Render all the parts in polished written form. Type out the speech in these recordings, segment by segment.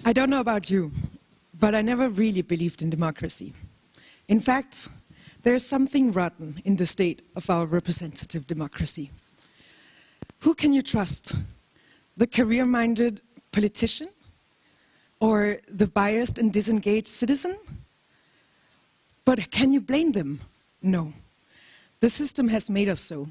I don't know about you, but I never really believed in democracy. In fact, there's something rotten in the state of our representative democracy. Who can you trust? The career-minded politician? Or the biased and disengaged citizen? But can you blame them? No. The system has made us so.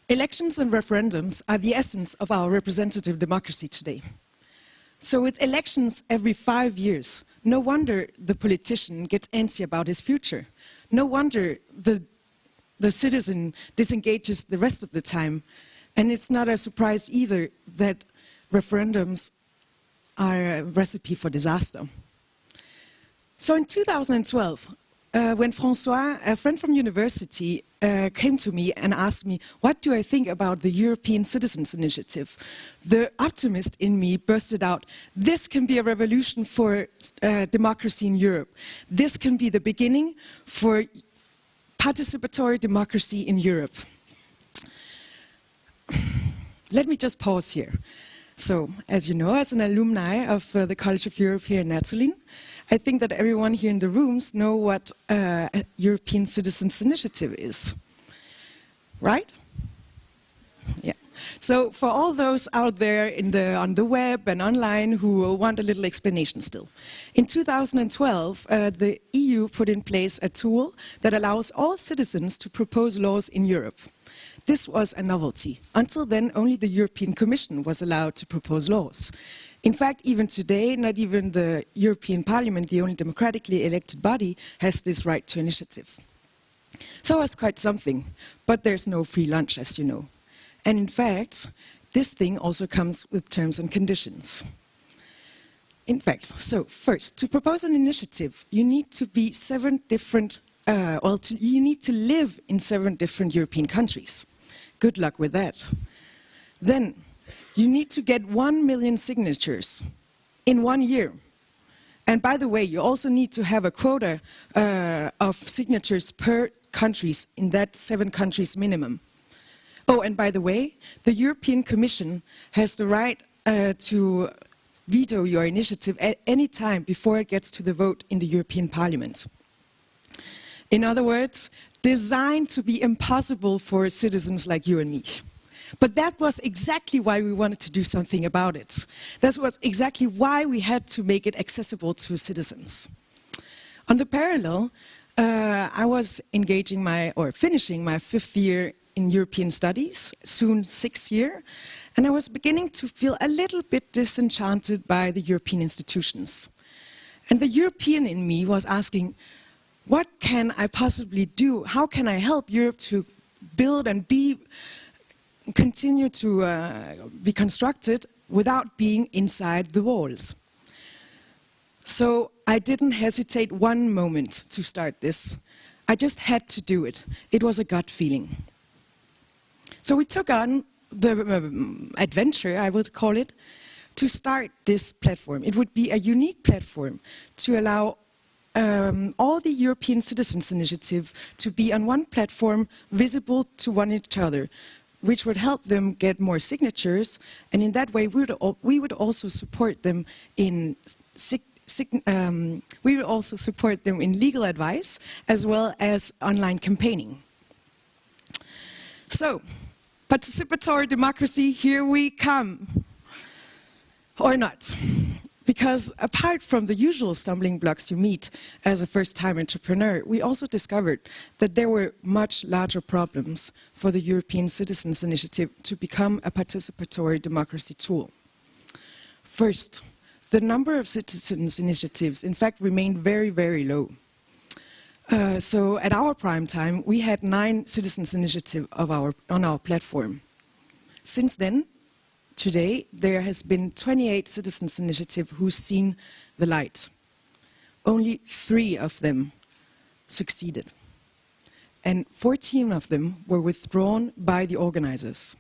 Elections and referendums are the essence of our representative democracy today. So with elections every 5 years, no wonder the politician gets antsy about his future. No wonder the citizen disengages the rest of the time. And it's not a surprise either that referendums are a recipe for disaster. So in 2012, when François, a friend from university, came to me and asked me, what do I think about the European Citizens Initiative? The optimist in me bursted out, this can be a revolution for democracy in Europe. This can be the beginning for participatory democracy in Europe. Let me just pause here. So, as you know, as an alumni of the College of Europe here in Natolin, I think that everyone here in the rooms know what a European Citizens Initiative is. Right? Yeah. So for all those out there on the web and online who want a little explanation still. In 2012, the EU put in place a tool that allows all citizens to propose laws in Europe. This was a novelty. Until then, only the European Commission was allowed to propose laws. In fact, even today, not even the European Parliament, the only democratically elected body, has this right to initiative. So it's quite something, but there's no free lunch, as you know. And in fact, this thing also comes with terms and conditions. In fact, so first, to propose an initiative, you need to be you need to live in 7 different European countries. Good luck with that. Then, you need to get 1 million signatures in 1 year. And by the way, you also need to have a quota of signatures per countries in that 7 countries minimum. Oh, and by the way, the European Commission has the right to veto your initiative at any time before it gets to the vote in the European Parliament. In other words, designed to be impossible for citizens like you and me. But that was exactly why we wanted to do something about it. That was exactly why we had to make it accessible to citizens. On the parallel, I was finishing my 5th year in European studies, soon 6th year, and I was beginning to feel a little bit disenchanted by the European institutions. And the European in me was asking, what can I possibly do? How can I help Europe to build and continue to be constructed without being inside the walls? So I didn't hesitate one moment to start this. I just had to do it. It was a gut feeling. So we took on the adventure, I would call it, to start this platform. It would be a unique platform to allow all the European Citizens Initiative to be on one platform, visible to one each other, which would help them get more signatures, and in that way we would also support them in legal advice as well as online campaigning. So, participatory democracy, here we come. Or not. Because apart from the usual stumbling blocks you meet as a first-time entrepreneur, we also discovered that there were much larger problems for the European Citizens Initiative to become a participatory democracy tool. First, the number of citizens' initiatives, in fact, remained very, very low. So at our prime time, we had 9 citizens' initiatives on our platform. Since then, today, there has been 28 citizens' initiatives who've seen the light. Only 3 of them succeeded. And 14 of them were withdrawn by the organizers.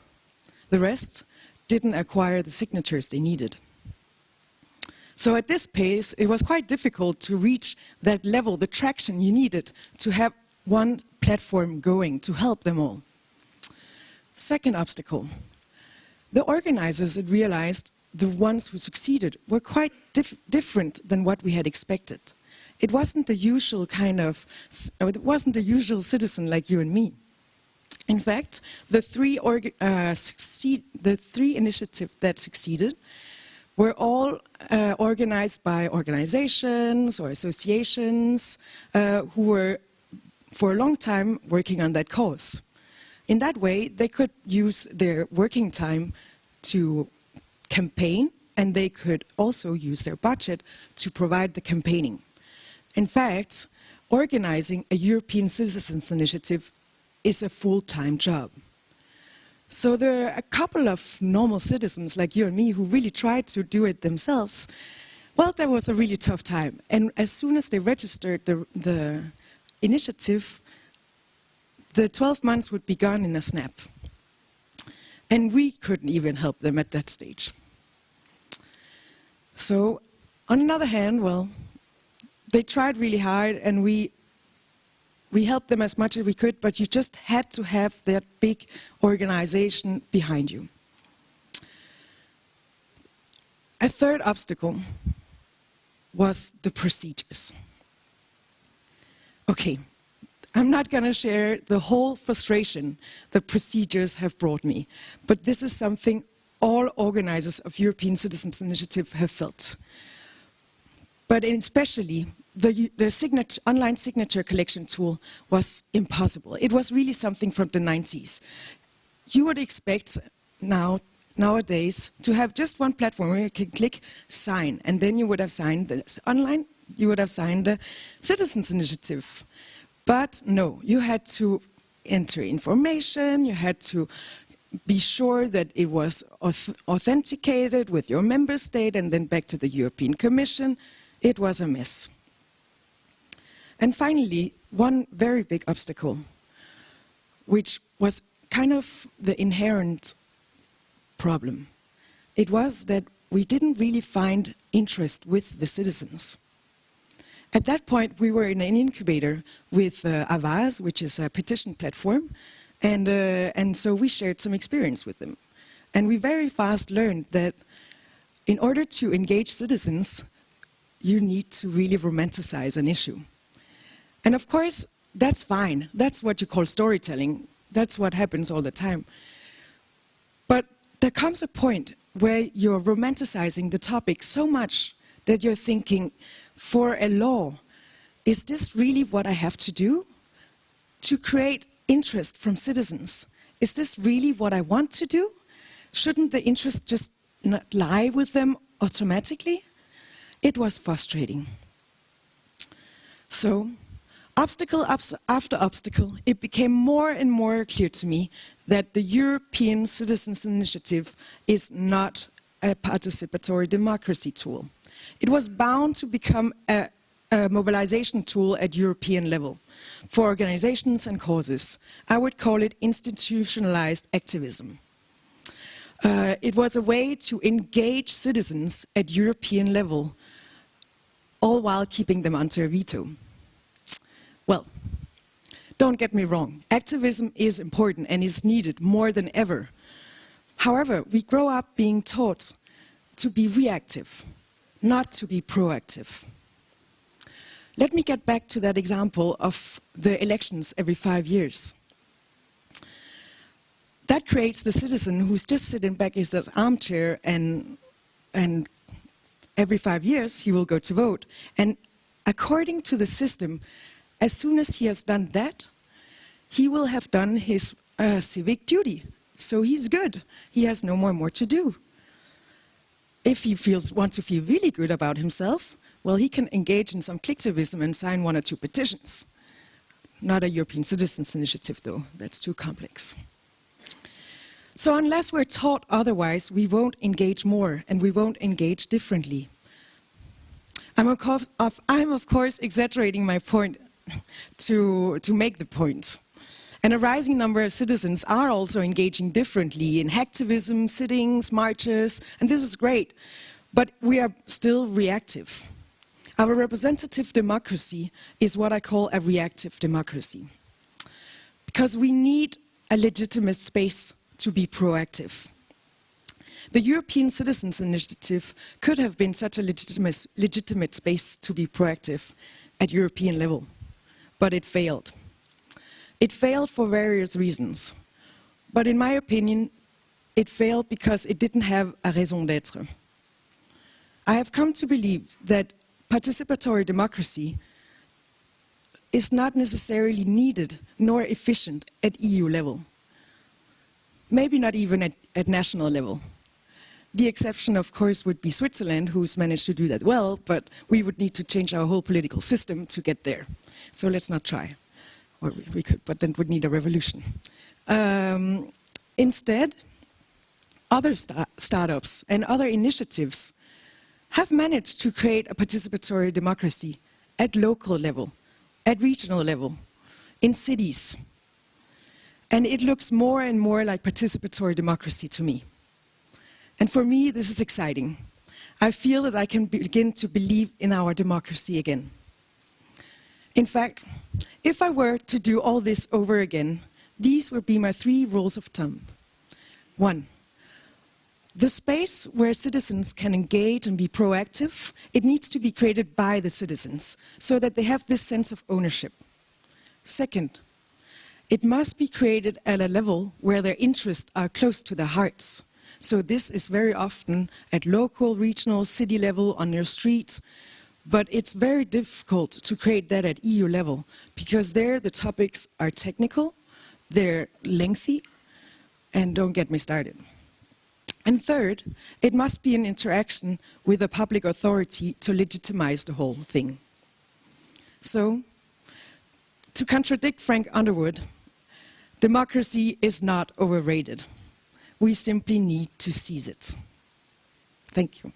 The rest didn't acquire the signatures they needed. So at this pace, it was quite difficult to reach that level, the traction you needed to have one platform going to help them all. Second obstacle. the organizers had realized the ones who succeeded were quite different than what we had expected. It wasn't the usual it wasn't the usual citizen like you and me. In fact, the three initiatives that succeeded were all organized by organizations or associations who were for a long time working on that cause. In that way, they could use their working time to campaign, and they could also use their budget to provide the campaigning. In fact, organizing a European Citizens Initiative is a full-time job. So there are a couple of normal citizens like you and me who really tried to do it themselves. Well, that was a really tough time. And as soon as they registered the initiative, the 12 months would be gone in a snap. And we couldn't even help them at that stage. So, on the other hand, well, they tried really hard, and we helped them as much as we could, but you just had to have that big organization behind you. A third obstacle was the procedures. Okay, I'm not going to share the whole frustration the procedures have brought me, but this is something all organizers of European Citizens Initiative have felt. But especially, the online signature collection tool was impossible. It was really something from the 90s. You would expect nowadays to have just one platform where you can click sign, and then you would have signed this online, you would have signed the Citizens Initiative. But no, you had to enter information, you had to be sure that it was authenticated with your member state and then back to the European Commission. It was a mess. And finally, one very big obstacle, which was kind of the inherent problem. It was that we didn't really find interest with the citizens. At that point, we were in an incubator with Avaz, which is a petition platform, and so we shared some experience with them. And we very fast learned that in order to engage citizens, you need to really romanticize an issue. And of course, that's fine. That's what you call storytelling. That's what happens all the time. But there comes a point where you're romanticizing the topic so much that you're thinking, for a law, is this really what I have to do to create interest from citizens? Is this really what I want to do? Shouldn't the interest just not lie with them automatically? It was frustrating. So, obstacle after obstacle, it became more and more clear to me that the European Citizens Initiative is not a participatory democracy tool. It was bound to become a mobilization tool at European level for organizations and causes. I would call it institutionalized activism. It was a way to engage citizens at European level, all while keeping them under a veto. Well, don't get me wrong, activism is important and is needed more than ever. However, we grow up being taught to be reactive, not to be proactive. Let me get back to that example of the elections every 5 years. That creates the citizen who's just sitting back in his armchair and every 5 years he will go to vote. And according to the system, as soon as he has done that, he will have done his civic duty. So he's good. He has no more to do. If he wants to feel really good about himself, well, he can engage in some clicktivism and sign 1 or 2 petitions. Not a European Citizens Initiative, though. That's too complex. So unless we're taught otherwise, we won't engage more, and we won't engage differently. I'm of course exaggerating my point to make the point. And a rising number of citizens are also engaging differently in activism, sittings, marches, and this is great. But we are still reactive. Our representative democracy is what I call a reactive democracy. Because we need a legitimate space to be proactive. The European Citizens Initiative could have been such a legitimate space to be proactive at European level, but it failed. It failed for various reasons, but in my opinion, it failed because it didn't have a raison d'être. I have come to believe that participatory democracy is not necessarily needed nor efficient at EU level. Maybe not even at national level. The exception, of course, would be Switzerland, who's managed to do that well, but we would need to change our whole political system to get there. So let's not try. Or we could, but then we'd need a revolution. Instead, other startups and other initiatives have managed to create a participatory democracy at local level, at regional level, in cities. And it looks more and more like participatory democracy to me. And for me, this is exciting. I feel that I can begin to believe in our democracy again. In fact, if I were to do all this over again, these would be my 3 rules of thumb. 1, the space where citizens can engage and be proactive, it needs to be created by the citizens, so that they have this sense of ownership. 2nd, it must be created at a level where their interests are close to their hearts. So this is very often at local, regional, city level, on your street, but it's very difficult to create that at EU level, because there the topics are technical, they're lengthy, and don't get me started. And 3rd, it must be an interaction with a public authority to legitimize the whole thing. So, to contradict Frank Underwood, democracy is not overrated. We simply need to seize it. Thank you.